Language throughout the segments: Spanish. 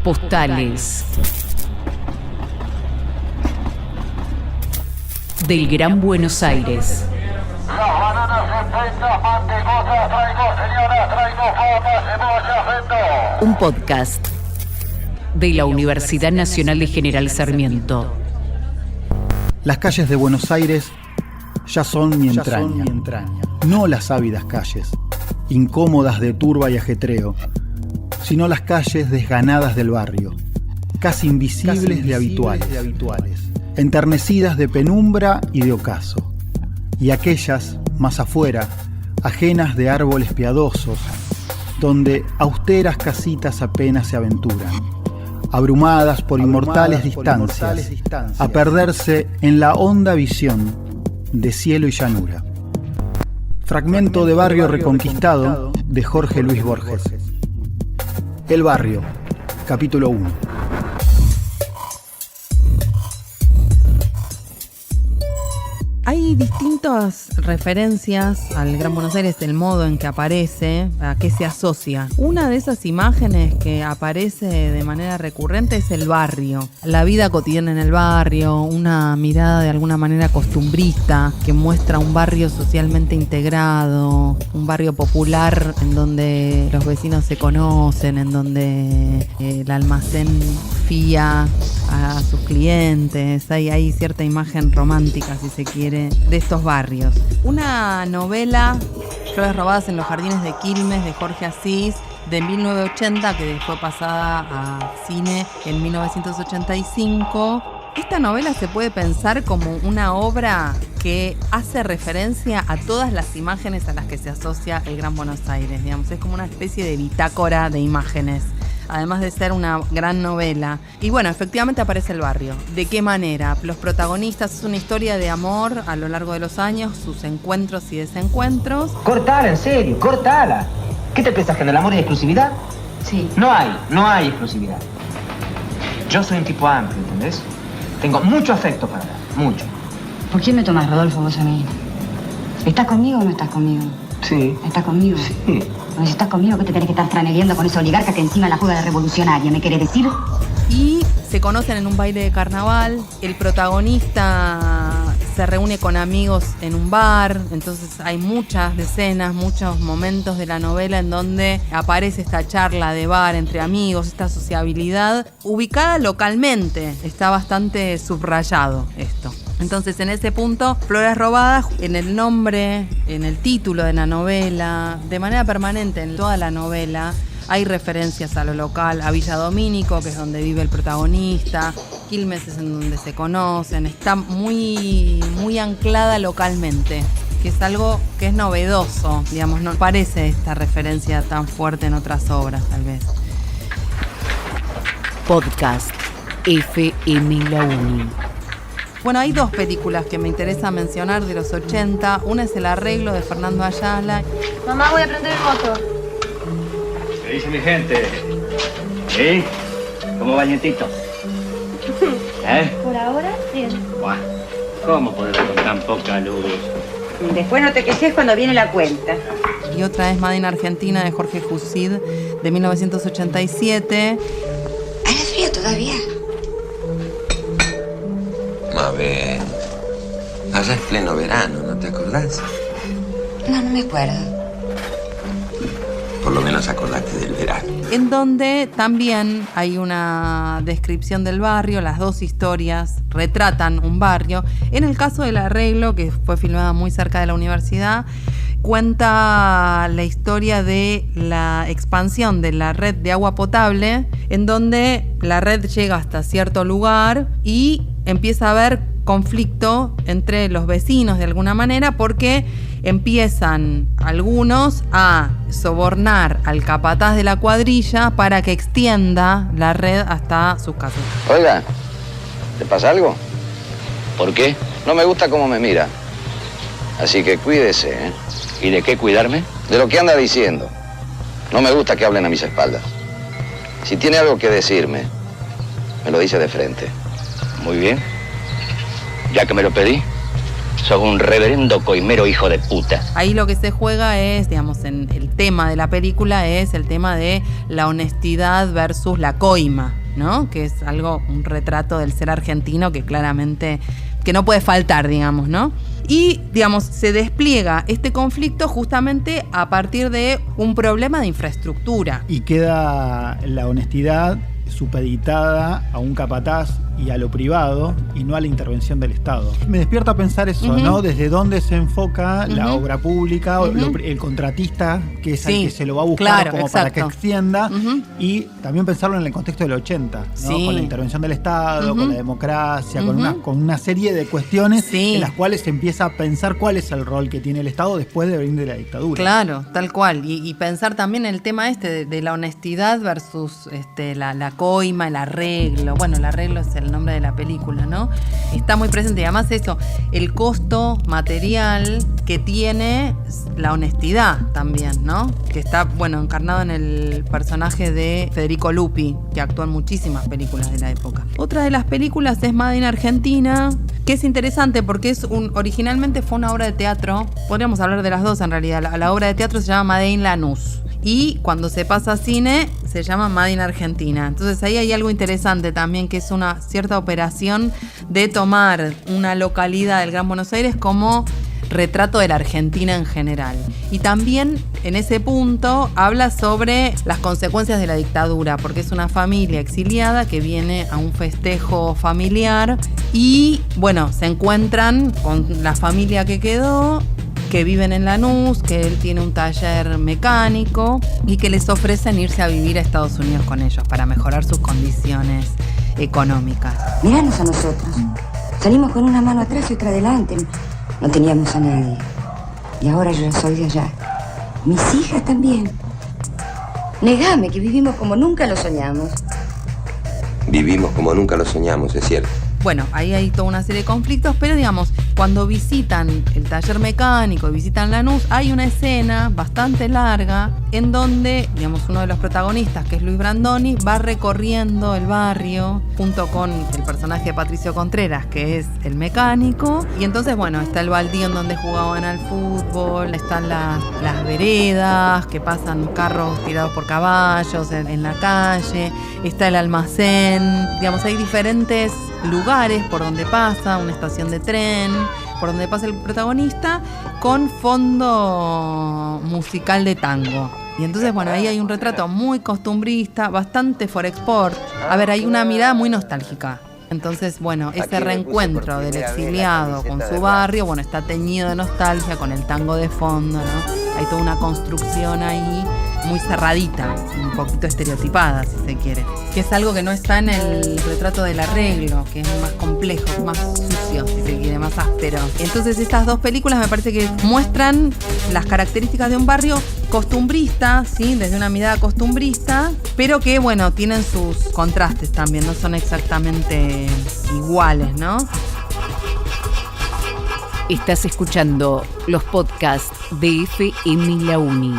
Postales del Gran Buenos Aires. Las bananas en venta, mantecosas traigo, señoras, traigo papas, cebollas, vendo. Un podcast de la Universidad Nacional de General Sarmiento. Las calles de Buenos Aires ya son mi entraña. No las ávidas calles, incómodas de turba y ajetreo, sino las calles desganadas del barrio, casi invisibles de habituales, enternecidas de penumbra y de ocaso, y aquellas, más afuera, ajenas de árboles piadosos, donde austeras casitas apenas se aventuran, abrumadas por inmortales distancias, a perderse en la honda visión de cielo y llanura. Fragmento de Barrio Reconquistado de Jorge Luis Borges. El barrio, capítulo 1. Hay distintas referencias al Gran Buenos Aires, el modo en que aparece, a qué se asocia. Una de esas imágenes que aparece de manera recurrente es el barrio, la vida cotidiana en el barrio, una mirada de alguna manera costumbrista que muestra un barrio socialmente integrado, un barrio popular en donde los vecinos se conocen, en donde el almacén fía a sus clientes. Hay cierta imagen romántica, si se quiere, de estos barrios. Una novela, Flores robadas en los jardines de Quilmes, de Jorge Asís, de 1980, que fue pasada a cine en 1985. Esta novela se puede pensar como una obra que hace referencia a todas las imágenes a las que se asocia el Gran Buenos Aires, digamos. Es como una especie de bitácora de imágenes, además de ser una gran novela. Y bueno, efectivamente aparece el barrio. ¿De qué manera? Los protagonistas, es una historia de amor a lo largo de los años, sus encuentros y desencuentros. Cortala, en serio, cortala. ¿Qué te piensas, que en el amor hay exclusividad? Sí. No hay exclusividad. Yo soy un tipo amplio, ¿entendés? Tengo mucho afecto para dar, mucho. ¿Por quién me tomás, Rodolfo, vos a mí? ¿Estás conmigo o no estás conmigo? Sí. ¿Estás conmigo? Sí. Bueno, si estás conmigo, ¿qué te tenés que estar tranegueando con esa oligarca que encima la juega de revolucionaria? ¿Me querés decir? Y se conocen en un baile de carnaval. El protagonista se reúne con amigos en un bar. Entonces hay muchas escenas, muchos momentos de la novela en donde aparece esta charla de bar entre amigos, esta sociabilidad ubicada localmente. Está bastante subrayado esto. Entonces, en ese punto, Flores robadas, en el nombre, en el título de la novela, de manera permanente en toda la novela, hay referencias a lo local, a Villa Domínico, que es donde vive el protagonista, Quilmes es en donde se conocen, está muy anclada localmente, que es algo que es novedoso, digamos, no parece esta referencia tan fuerte en otras obras, tal vez. Podcast FM La Uni. Bueno, hay dos películas que me interesa mencionar de los 80. Una es El arreglo, de Fernando Ayala. Mamá, voy a prender el motor. ¿Qué dice mi gente? ¿Sí? ¿Cómo va, nietito? Por ahora, bien. Buah, ¿cómo poder ver con tan poca luz? Después no te quejes cuando viene la cuenta. Y otra es Made in Argentina, de Jorge Jusid, de 1987. ¿Hace frío todavía? Mabel, allá es pleno verano, ¿no te acordás? No me acuerdo. Por lo menos acordate del verano. En donde también hay una descripción del barrio, las dos historias retratan un barrio. En el caso del arreglo, que fue filmada muy cerca de la universidad, cuenta la historia de la expansión de la red de agua potable, en donde la red llega hasta cierto lugar y empieza a haber conflicto entre los vecinos de alguna manera, porque empiezan algunos a sobornar al capataz de la cuadrilla para que extienda la red hasta sus casas. Oiga, ¿te pasa algo? ¿Por qué? No me gusta cómo me mira. Así que cuídese, ¿eh? ¿Y de qué cuidarme? De lo que anda diciendo. No me gusta que hablen a mis espaldas. Si tiene algo que decirme, me lo dice de frente. Muy bien. Ya que me lo pedí, Sos un reverendo coimero hijo de puta. Ahí lo que se juega es, digamos, en el tema de la película es el tema de la honestidad versus la coima, ¿no? Que es un retrato del ser argentino que claramente, que no puede faltar, digamos, ¿no? Y, digamos, se despliega este conflicto justamente a partir de un problema de infraestructura. Y queda la honestidad supeditada a un capataz y a lo privado y no a la intervención del Estado. Me despierta a pensar eso, ¿no? Desde dónde se enfoca la obra pública, el contratista, que es el que se lo va a buscar para que extienda, y también pensarlo en el contexto del 80, ¿no? Con la intervención del Estado, con la democracia, con una serie de cuestiones en las cuales se empieza a pensar cuál es el rol que tiene el Estado después de venir de la dictadura. Claro, tal cual. Y pensar también el tema de la honestidad versus la coima, el arreglo. Bueno, el arreglo es el nombre de la película, ¿no? Está muy presente. Y además eso, el costo material que tiene la honestidad también, ¿no? Que está, encarnado en el personaje de Federico Lupi, que actuó en muchísimas películas de la época. Otra de las películas es Made in Argentina, que es interesante porque originalmente fue una obra de teatro. Podríamos hablar de las dos en realidad. La obra de teatro se llama Made in Lanús. Y cuando se pasa a cine, se llama Made in Argentina. Entonces ahí hay algo interesante también, que es una cierta operación de tomar una localidad del Gran Buenos Aires como retrato de la Argentina en general. Y también en ese punto habla sobre las consecuencias de la dictadura, porque es una familia exiliada que viene a un festejo familiar y, se encuentran con la familia que quedó, que viven en Lanús, que él tiene un taller mecánico y que les ofrecen irse a vivir a Estados Unidos con ellos para mejorar sus condiciones económicas. Míranos a nosotros. Salimos con una mano atrás y otra adelante. No teníamos a nadie. Y ahora yo soy de allá. Mis hijas también. Negame que vivimos como nunca lo soñamos. Vivimos como nunca lo soñamos, es cierto. Bueno, ahí hay toda una serie de conflictos, pero digamos, cuando visitan el taller mecánico y visitan Lanús, hay una escena bastante larga en donde, digamos, uno de los protagonistas, que es Luis Brandoni, va recorriendo el barrio junto con el personaje de Patricio Contreras, que es el mecánico, y entonces, está el baldío en donde jugaban al fútbol, están las veredas, que pasan carros tirados por caballos en la calle, está el almacén, digamos, hay diferentes lugares por donde pasa, una estación de tren, por donde pasa el protagonista, con fondo musical de tango. Y entonces, ahí hay un retrato muy costumbrista, bastante forexport. A ver, hay una mirada muy nostálgica. Entonces, ese reencuentro del exiliado con su barrio, está teñido de nostalgia, con el tango de fondo, ¿no? Hay toda una construcción ahí muy cerradita, un poquito estereotipada, si se quiere. Que es algo que no está en el retrato del arreglo, que es más complejo, más sucio, si se quiere, más áspero. Entonces, estas dos películas me parece que muestran las características de un barrio costumbrista, ¿sí? Desde una mirada costumbrista, pero que, tienen sus contrastes también, no son exactamente iguales, ¿no? Estás escuchando los podcasts de FM La Uni.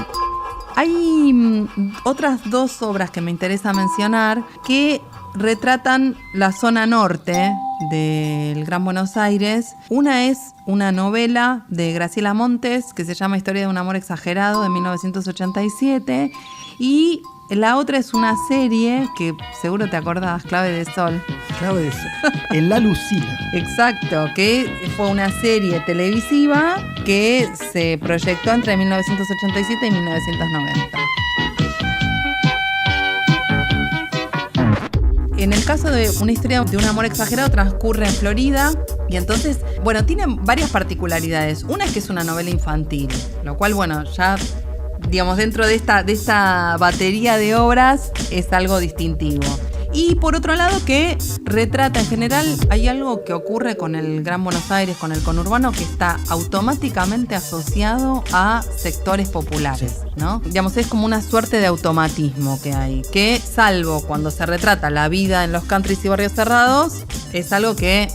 Hay otras dos obras que me interesa mencionar que retratan la zona norte del Gran Buenos Aires. Una es una novela de Graciela Montes que se llama Historia de un amor exagerado, de 1987, y la otra es una serie que seguro te acordás, Clave de Sol. Clave de Sol. En La Lucila. Exacto, que fue una serie televisiva que se proyectó entre 1987 y 1990. En el caso de una historia de un amor exagerado, transcurre en Florida y entonces, tiene varias particularidades. Una es que es una novela infantil, lo cual, ya, digamos, dentro de esta batería de obras es algo distintivo. Y por otro lado, que retrata en general, hay algo que ocurre con el Gran Buenos Aires, con el conurbano, que está automáticamente asociado a sectores populares, ¿no? Digamos, es como una suerte de automatismo que hay, que salvo cuando se retrata la vida en los countries y barrios cerrados, es algo que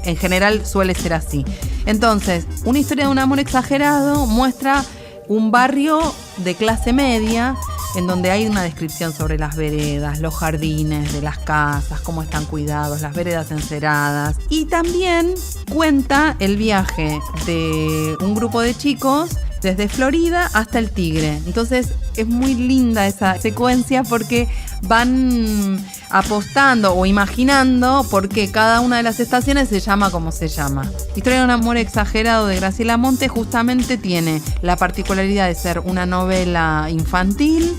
en general suele ser así. Entonces, una historia de un amor exagerado muestra un barrio de clase media en donde hay una descripción sobre las veredas, los jardines de las casas, cómo están cuidados, las veredas enceradas. Y también cuenta el viaje de un grupo de chicos desde Florida hasta el Tigre. Entonces es muy linda esa secuencia porque van apostando o imaginando por qué cada una de las estaciones se llama como se llama. Historia de un amor exagerado de Graciela Monte justamente tiene la particularidad de ser una novela infantil,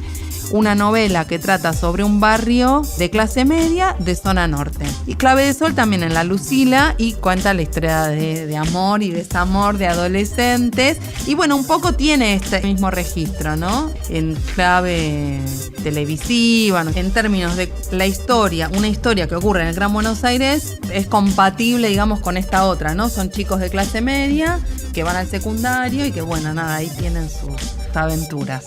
una novela que trata sobre un barrio de clase media de zona norte. Y Clave de Sol también en La Lucila y cuenta la historia de amor y desamor de adolescentes. Y bueno, un poco tiene este mismo registro, ¿no? En clave televisiva, en términos de la historia, una historia que ocurre en el Gran Buenos Aires es compatible, digamos, con esta otra, ¿no? Son chicos de clase media que van al secundario y que, bueno, nada, ahí tienen sus aventuras.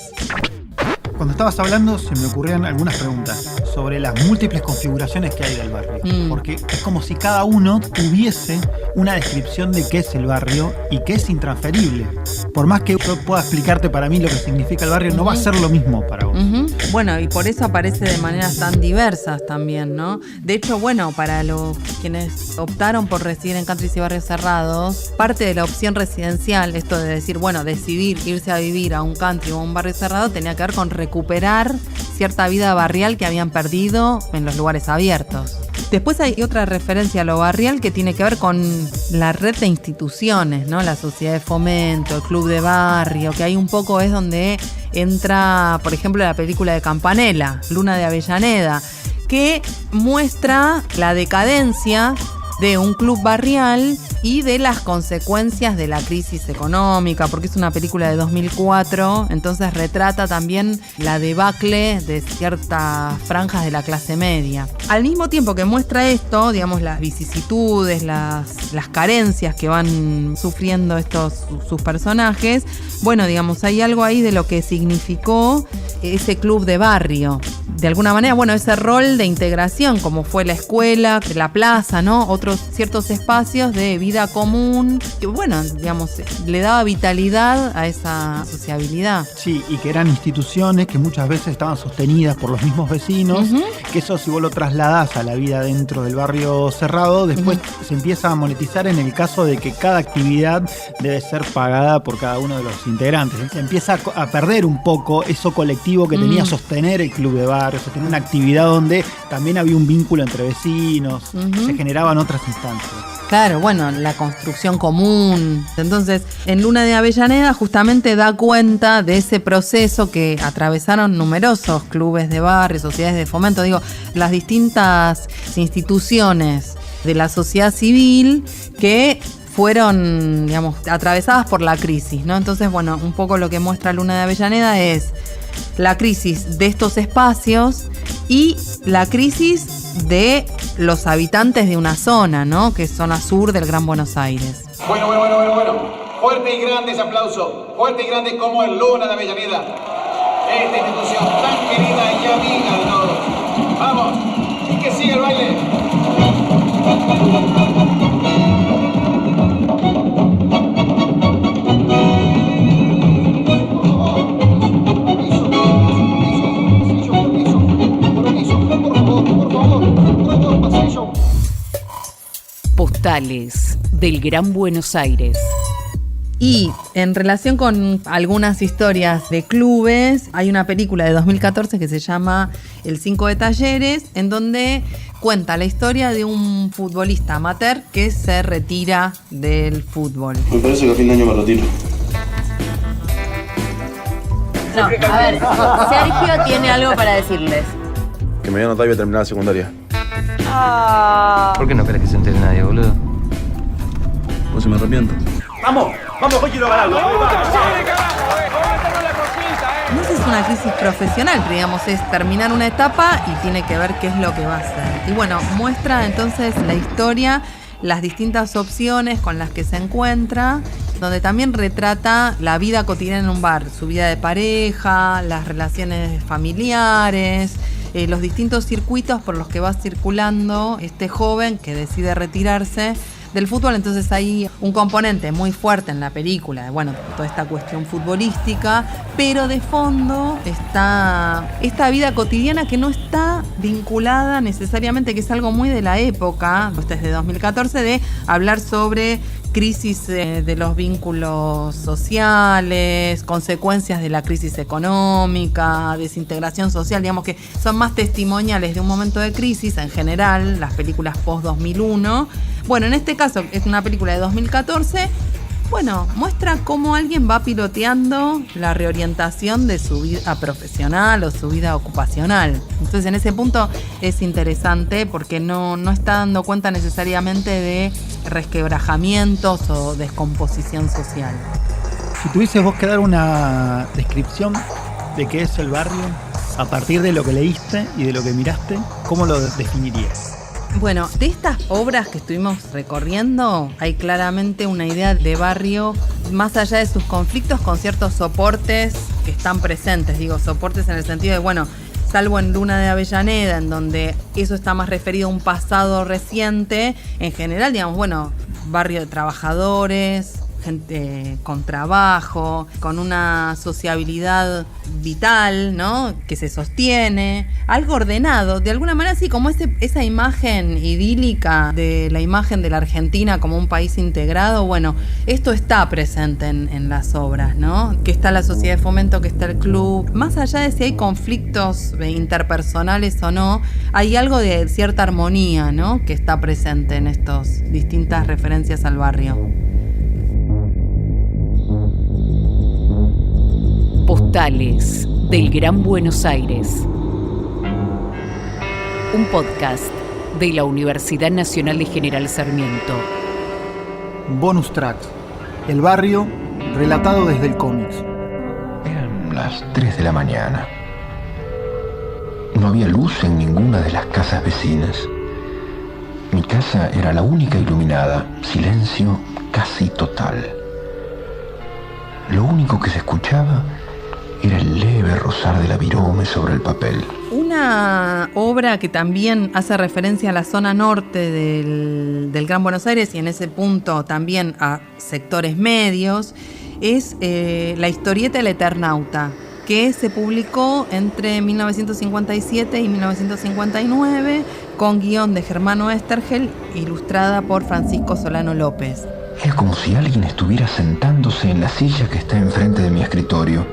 Cuando estabas hablando se me ocurrían algunas preguntas sobre las múltiples configuraciones que hay del barrio. Porque es como si cada uno tuviese una descripción de qué es el barrio y que es intransferible. Por más que yo pueda explicarte para mí lo que significa el barrio, no va a ser lo mismo para vos. Bueno, y por eso aparece de maneras tan diversas también, ¿no? De hecho, bueno, para los quienes optaron por residir en countries y barrios cerrados, parte de la opción residencial, esto de decir, bueno, decidir irse a vivir a un country o a un barrio cerrado, tenía que ver con recuperar cierta vida barrial que habían perdido en los lugares abiertos. Después hay otra referencia a lo barrial que tiene que ver con la red de instituciones, ¿no? La sociedad de fomento, el club de barrio, que ahí un poco es donde entra, por ejemplo, la película de Campanella, Luna de Avellaneda, que muestra la decadencia de un club barrial y de las consecuencias de la crisis económica, porque es una película de 2004, entonces retrata también la debacle de ciertas franjas de la clase media. Al mismo tiempo que muestra esto, digamos, las vicisitudes, las carencias que van sufriendo sus personajes, bueno, digamos, hay algo ahí de lo que significó ese club de barrio. De alguna manera, bueno, ese rol de integración, como fue la escuela, la plaza, ¿no? Otros ciertos espacios de vida común, que bueno, digamos, le daba vitalidad a esa sociabilidad. Sí, y que eran instituciones que muchas veces estaban sostenidas por los mismos vecinos, que eso si vos lo trasladás a la vida dentro del barrio cerrado, después se empieza a monetizar en el caso de que cada actividad debe ser pagada por cada uno de los integrantes. Se empieza a perder un poco eso colectivo que tenía sostener el club de barrio, sostener una actividad donde también había un vínculo entre vecinos, se generaban otras instancias. Claro, bueno, la construcción común. Entonces, en Luna de Avellaneda justamente da cuenta de ese proceso que atravesaron numerosos clubes de barrio, sociedades de fomento, digo, las distintas instituciones de la sociedad civil que fueron, digamos, atravesadas por la crisis, ¿no? Entonces, bueno, un poco lo que muestra Luna de Avellaneda es la crisis de estos espacios y la crisis de los habitantes de una zona, ¿no? Que es zona sur del Gran Buenos Aires. Bueno. Fuerte y grande ese aplauso. Fuerte y grande como el Luna de Avellaneda. Esta institución tan querida y amiga de todos. Vamos. Y que siga el baile. Postales del Gran Buenos Aires. Y en relación con algunas historias de clubes, hay una película de 2014 que se llama El 5 de Talleres, en donde cuenta la historia de un futbolista amateur que se retira del fútbol. Me parece que a fin de año me retiro. No, a ver, Sergio tiene algo para decirles. Que me voy a anotar y voy a terminar la secundaria. ¿Por qué no querés que se entere nadie, boludo? Pues si me arrepiento. ¡Vamos! Hoy quiero ganar algo. No sé si es una crisis profesional, pero digamos es terminar una etapa y tiene que ver qué es lo que va a hacer. Y bueno, muestra entonces la historia, las distintas opciones con las que se encuentra, donde también retrata la vida cotidiana en un bar, su vida de pareja, las relaciones familiares, los distintos circuitos por los que va circulando este joven que decide retirarse del fútbol, entonces hay un componente muy fuerte en la película, bueno, toda esta cuestión futbolística, pero de fondo está esta vida cotidiana que no está vinculada necesariamente, que es algo muy de la época, este es de 2014, de hablar sobre crisis de los vínculos sociales, consecuencias de la crisis económica, desintegración social, digamos que son más testimoniales de un momento de crisis en general, las películas post-2001. Bueno, en este caso es una película de 2014, bueno, muestra cómo alguien va piloteando la reorientación de su vida profesional o su vida ocupacional. Entonces, en ese punto es interesante porque no está dando cuenta necesariamente de resquebrajamientos o descomposición social. Si tuvieses vos que dar una descripción de qué es el barrio, a partir de lo que leíste y de lo que miraste, ¿cómo lo definirías? Bueno, de estas obras que estuvimos recorriendo, hay claramente una idea de barrio más allá de sus conflictos con ciertos soportes que están presentes. Digo, soportes en el sentido de, bueno, salvo en Luna de Avellaneda, en donde eso está más referido a un pasado reciente, en general, digamos, bueno, barrio de trabajadores, gente con trabajo, con una sociabilidad vital, ¿no? Que se sostiene, algo ordenado, de alguna manera así como esa imagen idílica de la imagen de la Argentina como un país integrado. Bueno, esto está presente en las obras, ¿no? Que está la sociedad de fomento, que está el club. Más allá de si hay conflictos interpersonales o no, hay algo de cierta armonía, ¿no? Que está presente en estas distintas referencias al barrio. Postales del Gran Buenos Aires. Un podcast de la Universidad Nacional de General Sarmiento. Bonus tracks. El barrio relatado desde el cómics. Eran las 3 de la mañana. No había luz en ninguna de las casas vecinas. Mi casa era la única iluminada. Silencio casi total. Lo único que se escuchaba era el leve rozar de la virome sobre el papel. Una obra que también hace referencia a la zona norte del Gran Buenos Aires y en ese punto también a sectores medios es la historieta El Eternauta, que se publicó entre 1957 y 1959 con guión de Germano Estergel, ilustrada por Francisco Solano López. Era como si alguien estuviera sentándose en la silla que está enfrente de mi escritorio.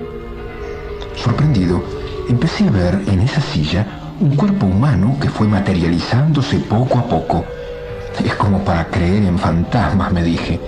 Sorprendido, empecé a ver en esa silla un cuerpo humano que fue materializándose poco a poco. Es como para creer en fantasmas, me dije.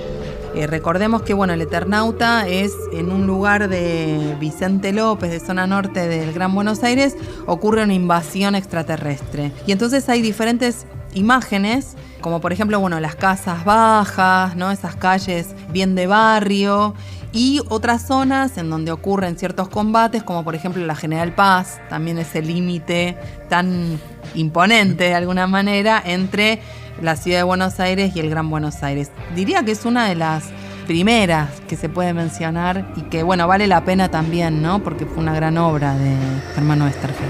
Recordemos que bueno, El Eternauta es en un lugar de Vicente López, de zona norte del Gran Buenos Aires, ocurre una invasión extraterrestre. Y entonces hay diferentes imágenes, como por ejemplo, bueno, las casas bajas, ¿no? Esas calles bien de barrio, y otras zonas en donde ocurren ciertos combates, como por ejemplo la General Paz, también ese límite tan imponente de alguna manera entre la ciudad de Buenos Aires y el Gran Buenos Aires. Diría que es una de las primeras que se puede mencionar y que, bueno, vale la pena también, ¿no? Porque fue una gran obra de Germano Estergel.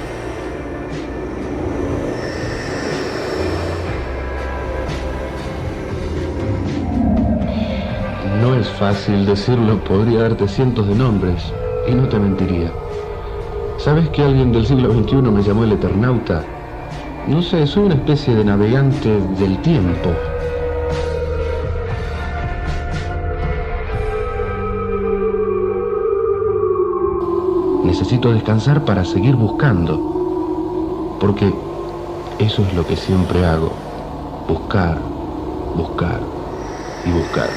No es fácil decirlo, podría darte cientos de nombres y no te mentiría. ¿Sabes que alguien del siglo XXI me llamó El Eternauta? No sé, soy una especie de navegante del tiempo. Necesito descansar para seguir buscando, porque eso es lo que siempre hago, buscar, buscar y buscar.